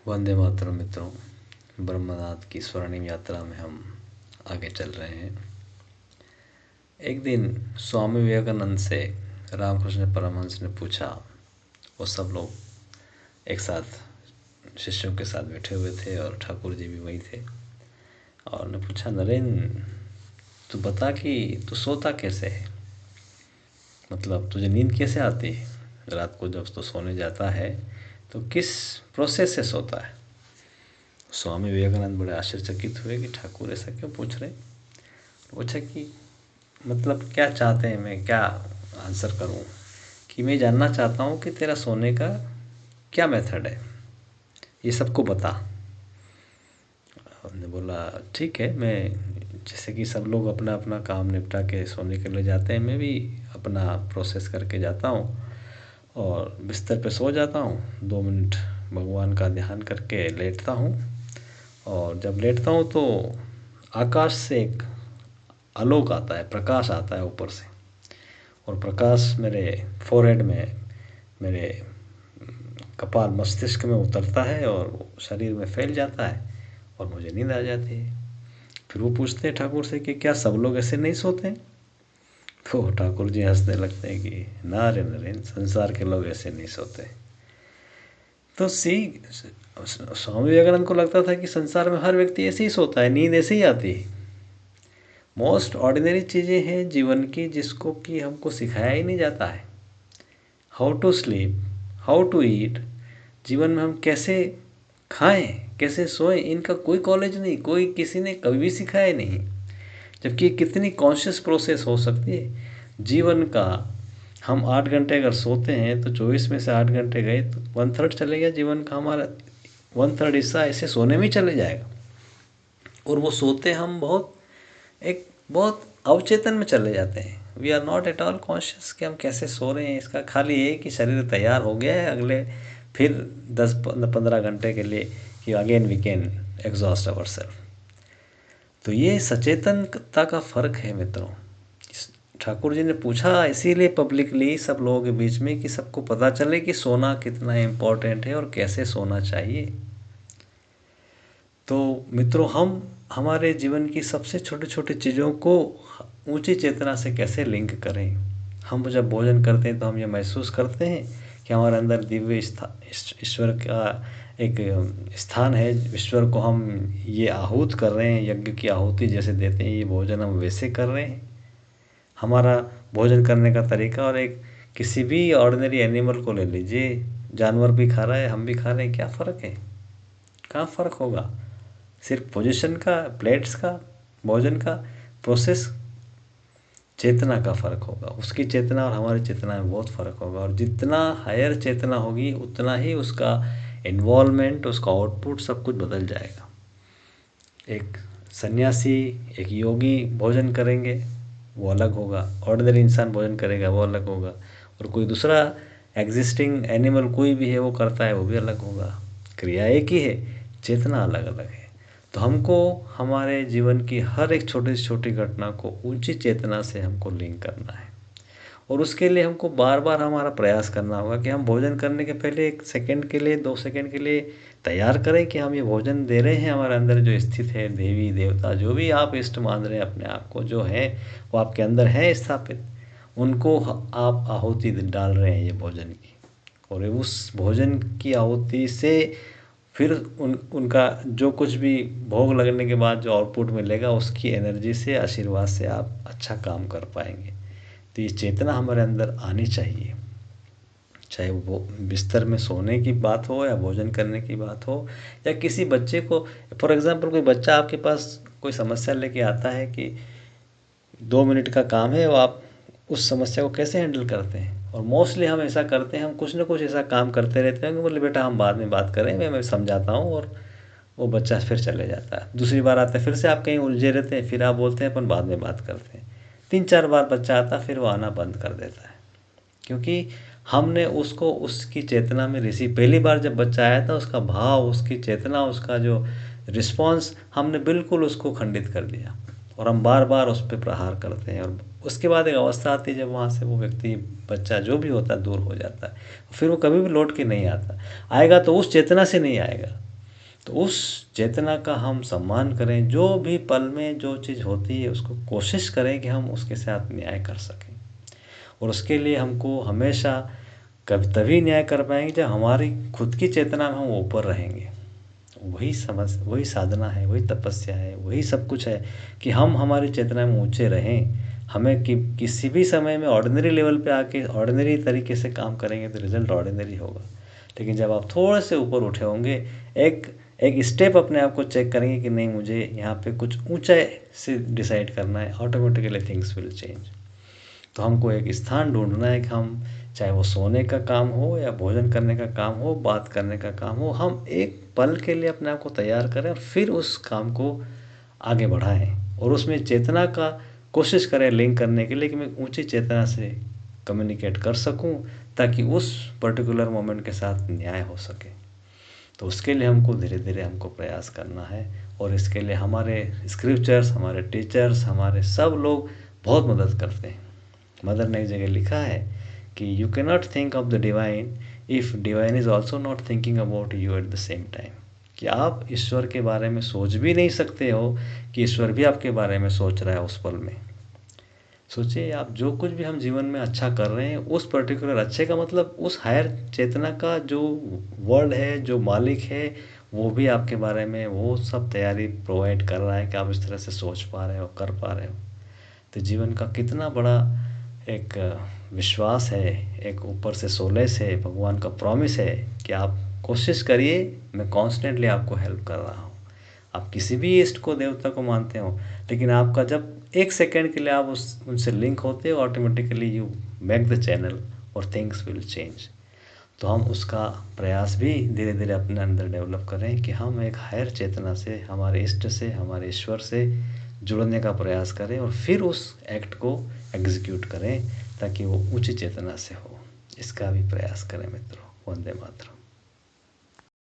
वंदे मातरम मित्रों, ब्रह्मनाथ की स्वर्णिम यात्रा में हम आगे चल रहे हैं। एक दिन स्वामी विवेकानंद से रामकृष्ण परमहंस ने पूछा। वो सब लोग एक साथ शिष्यों के साथ बैठे हुए थे और ठाकुर जी भी वहीं थे। और उन्होंने पूछा, नरेंद्र, तू बता कि तू सोता कैसे है, मतलब तुझे नींद कैसे आती है रात को जब तू सोने जाता है, तो किस प्रोसेस से सोता है। स्वामी विवेकानंद बड़े आश्चर्यचकित हुए कि ठाकुर ऐसा क्यों पूछ रहे। पूछा कि मतलब क्या चाहते हैं, मैं क्या आंसर करूं, कि मैं जानना चाहता हूं कि तेरा सोने का क्या मेथड है, ये सबको बता। हमने बोला ठीक है, मैं जैसे कि सब लोग अपना अपना काम निपटा के सोने के लिए जाते हैं, मैं भी अपना प्रोसेस करके जाता हूँ और बिस्तर पे सो जाता हूँ। 2 मिनट भगवान का ध्यान करके लेटता हूँ और जब लेटता हूँ तो आकाश से एक आलोक आता है, प्रकाश आता है ऊपर से, और प्रकाश मेरे फोरहेड में, मेरे कपाल मस्तिष्क में उतरता है और शरीर में फैल जाता है और मुझे नींद आ जाती है। फिर वो पूछते हैं ठाकुर से कि क्या सब लोग ऐसे नहीं सोते। तो ठाकुर जी हंसने लगते हैं कि ना रे नरेंद्र, संसार के लोग ऐसे नहीं सोते। तो स्वामी विवेकानंद को लगता था कि संसार में हर व्यक्ति ऐसे ही सोता है, नींद ऐसे ही आती है। मोस्ट ऑर्डिनरी चीज़ें हैं जीवन की जिसको कि हमको सिखाया ही नहीं जाता है। How to sleep, how to eat, जीवन में हम कैसे खाएं, कैसे सोएं, इनका कोई कॉलेज नहीं, कोई किसी ने कभी भी सिखाया नहीं। जबकि कितनी कॉन्शियस प्रोसेस हो सकती है जीवन का। हम 8 घंटे अगर सोते हैं तो 24 में से 8 घंटे गए तो 1/3 चले गया जीवन का। हमारा 1/3 हिस्सा ऐसे सोने में चले जाएगा। और वो सोते हम बहुत अवचेतन में चले जाते हैं। We are not at all conscious कि हम कैसे सो रहे हैं। इसका खाली ये कि शरीर तैयार हो गया है अगले फिर 10-15 घंटे के लिए कि again we can exhaust our self. तो ये सचेतनता का फ़र्क है मित्रों। ठाकुर जी ने पूछा इसीलिए पब्लिकली सब लोगों के बीच में कि सबको पता चले कि सोना कितना इम्पोर्टेंट है और कैसे सोना चाहिए। तो मित्रों, हम हमारे जीवन की सबसे छोटे छोटे चीज़ों को ऊंची चेतना से कैसे लिंक करें। हम जब भोजन करते हैं तो हम ये महसूस करते हैं कि हमारे अंदर दिव्य ईश्वर का एक स्थान है। ईश्वर को हम ये आहूत कर रहे हैं, यज्ञ की आहुति जैसे देते हैं, ये भोजन हम वैसे कर रहे हैं। हमारा भोजन करने का तरीका और एक किसी भी ऑर्डिनरी एनिमल को ले लीजिए, जानवर भी खा रहा है, हम भी खा रहे हैं, क्या फ़र्क है, कहाँ फ़र्क होगा। सिर्फ पोजीशन का, प्लेट्स का, भोजन का, प्रोसेस, चेतना का फ़र्क होगा। उसकी चेतना और हमारी चेतना में बहुत फ़र्क होगा। और जितना हायर चेतना होगी उतना ही उसका इन्वॉल्वमेंट, उसका आउटपुट सब कुछ बदल जाएगा। एक सन्यासी, एक योगी भोजन करेंगे वो अलग होगा, ऑर्डिनरी इंसान भोजन करेगा वो अलग होगा, और कोई दूसरा एग्जिस्टिंग एनिमल कोई भी है वो करता है वो भी अलग होगा। क्रिया एक ही है, चेतना अलग अलग है। तो हमको हमारे जीवन की हर एक छोटी से छोटी घटना को ऊंची चेतना से हमको लिंक करना है। और उसके लिए हमको बार बार हमारा प्रयास करना होगा कि हम भोजन करने के पहले 1 सेकंड के लिए, 2 सेकंड के लिए तैयार करें कि हम ये भोजन दे रहे हैं। हमारे अंदर जो स्थित है, देवी देवता जो भी आप इष्ट मान रहे हैं अपने आप को, जो है वो आपके अंदर है स्थापित, उनको आप आहुति डाल रहे हैं ये भोजन की। और उस भोजन की आहुति से फिर उनका जो कुछ भी भोग लगने के बाद जो आउटपुट मिलेगा, उसकी एनर्जी से, आशीर्वाद से आप अच्छा काम कर पाएंगे। तो ये चेतना हमारे अंदर आनी चाहिए, चाहे वो बिस्तर में सोने की बात हो या भोजन करने की बात हो, या किसी बच्चे को, फॉर एग्जांपल कोई बच्चा आपके पास कोई समस्या लेके आता है कि 2 मिनट का काम है, वो आप उस समस्या को कैसे हैंडल करते हैं। और मोस्टली हम ऐसा करते हैं, हम कुछ ना कुछ ऐसा काम करते रहते हैं कि बोले बेटा हम बाद में बात करें, मैं समझाता हूँ, और वो बच्चा फिर चले जाता है। दूसरी बार आता है फिर से आप कहीं उलझे रहते हैं, फिर आप बोलते हैं अपन बाद में बात करते हैं। 3-4 बार बच्चा आता फिर वो आना बंद कर देता है, क्योंकि हमने उसको उसकी चेतना में रिसीव, पहली बार जब बच्चा आया था उसका भाव, उसकी चेतना, उसका जो रिस्पॉन्स, हमने बिल्कुल उसको खंडित कर दिया और हम बार बार उस पर प्रहार करते हैं। और उसके बाद एक अवस्था आती है जब वहाँ से वो व्यक्ति, बच्चा जो भी होता है, दूर हो जाता है। फिर वो कभी भी लौट के नहीं आता, आएगा तो उस चेतना से नहीं आएगा, तो उस चेतना का हम सम्मान करें। जो भी पल में जो चीज़ होती है उसको कोशिश करें कि हम उसके साथ न्याय कर सकें। और उसके लिए हमको हमेशा कभी तभी न्याय कर पाएंगे जब हमारी खुद की चेतना में हम ऊपर रहेंगे। वही साधना है, वही तपस्या है, वही सब कुछ है कि हम हमारी चेतना में ऊंचे रहें। हमें किसी भी समय में ऑर्डिनरी लेवल पे आके ऑर्डिनरी तरीके से काम करेंगे तो रिजल्ट ऑर्डिनरी होगा। लेकिन जब आप थोड़े से ऊपर उठे होंगे, एक एक स्टेप अपने आप को चेक करेंगे कि नहीं मुझे यहाँ पे कुछ ऊंचाई से डिसाइड करना है, ऑटोमेटिकली थिंग्स विल चेंज। तो हमको एक स्थान ढूंढना है कि हम, चाहे वो सोने का काम हो या भोजन करने का काम हो, बात करने का काम हो, हम एक पल के लिए अपने आप को तैयार करें और फिर उस काम को आगे बढ़ाएं। और उसमें चेतना का कोशिश करें लिंक करने के लिए कि मैं ऊंची चेतना से कम्युनिकेट कर सकूं ताकि उस पर्टिकुलर मोमेंट के साथ न्याय हो सके। तो उसके लिए हमको धीरे धीरे हमको प्रयास करना है। और इसके लिए हमारे स्क्रिप्चर्स, हमारे टीचर्स, हमारे सब लोग बहुत मदद करते हैं। मदर ने एक जगह लिखा है कि you can not think of the divine if divine is also not thinking about you at the same time. कि आप ईश्वर के बारे में सोच भी नहीं सकते हो कि ईश्वर भी आपके बारे में सोच रहा है उस पल में। सोचिए, आप जो कुछ भी हम जीवन में अच्छा कर रहे हैं, उस पर्टिकुलर अच्छे का मतलब उस हायर चेतना का जो वर्ल्ड है, जो मालिक है, वो भी आपके बारे में वो सब तैयारी प्रोवाइड कर रहा है कि आप इस तरह से सोच पा रहे हो, कर पा रहे हो। तो जीवन का कितना बड़ा एक विश्वास है, एक ऊपर से सोलेस है, भगवान का प्रॉमिस है कि आप कोशिश करिए, मैं कॉन्स्टेंटली आपको हेल्प कर रहा हूँ। आप किसी भी इष्ट को, देवता को मानते हो, लेकिन आपका जब एक सेकंड के लिए आप उनसे लिंक होते हो, automatically you make the channel और थिंग्स विल चेंज। तो हम उसका प्रयास भी धीरे धीरे अपने अंदर डेवलप करें कि हम एक हायर चेतना से, हमारे इष्ट से, हमारे ईश्वर से जुड़ने का प्रयास करें और फिर उस एक्ट को एग्जीक्यूट करें ताकि वो ऊंची चेतना से हो। इसका भी प्रयास करें मित्रों। वंदे मातरम।